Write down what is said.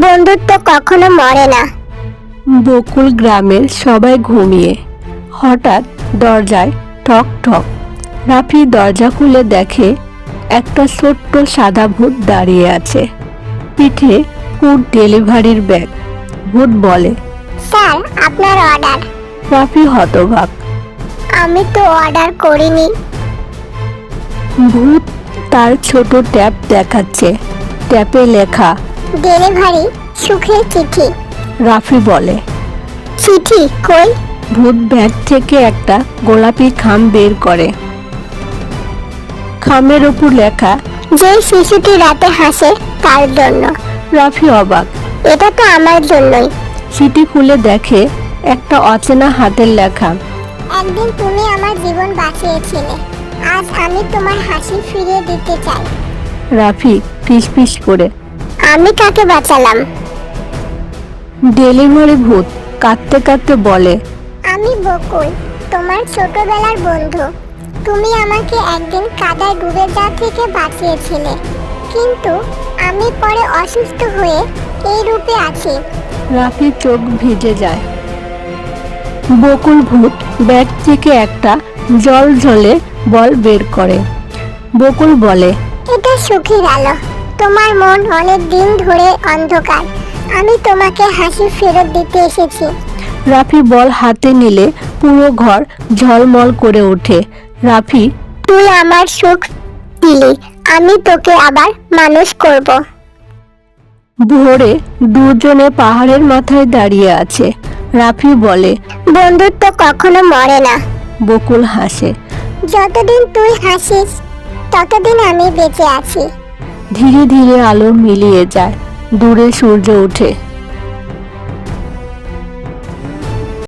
বন্ধুত্ব কখনো মরে না। বকুল গ্রামের সবাই ঘুমিয়ে। হঠাৎ দরজায় ঠক ঠক। রাফি দরজা খুলে দেখে একটা ছোট্ট সাদা ভূত দাঁড়িয়ে আছে, পিঠে ফুড ডেলিভারির ব্যাগ। ভূত বলে, স্যার, আপনার অর্ডার। রাফি হতবাক। আমি তো অর্ডার করিনি। ভূত তার ছোট ট্যাব দেখাচ্ছে, ট্যাপে লেখা ডেলিভারি সুখের চিঠি। রাফি বলে, চিঠি কই? ভূত ব্যাগ থেকে একটা গোলাপি খাম বের করে। খামের উপর লেখা, যে শিশুটি রাতে হাসে তার জন্য। রাফি অবাক। এটা তো আমার জন্যই। চিঠি খুলে দেখে একটা অচেনা হাতের লেখা, একদিন তুমি আমার জীবন বাঁচিয়েছিলে, আজ আমি তোমার হাসি ফিরিয়ে দিতে চাই। রাফি ফিসফিস করে, আমি কাকে বাঁচালাম? ডেলিভারি ভূত কাঁদতে কাঁদতে বলে, আমি বকুল, তোমার ছোটবেলার বন্ধু। তুমি আমাকে একদিন কাদায় ডুবে যাওয়া থেকে বাঁচিয়েছিলে, কিন্তু আমি পরে অসুস্থ হয়ে এই রূপে আছি। রাফির চোখ ভিজে যায়। বকুল ভূত ব্যাগ থেকে একটা জল ঝলে বল বের করে। বকুল বলে, এটা সুখের আলো। তোমার মন অনেক দিন ধরে অন্ধকার, আমি তোমাকে হাসি ফেরত দিতে এসেছি। রাফি বল হাতে নিলে পুরো ঘর ঝলমল করে ওঠে। রাফি, তুই আমার সুখ দিলি, আমি তোকে আবার মানুষ করব। ভোরে দুজনে পাহাড়ের মাথায় দাঁড়িয়ে আছে। রাফি বলে, বন্ধুত্ব কখনো মরে না। বকুল হাসে। যতদিন তুই হাসিস ততদিন আমি বেঁচে আছি। ধীরে ধীরে আলো মিলিয়ে যায়, দূরে সূর্য ওঠে।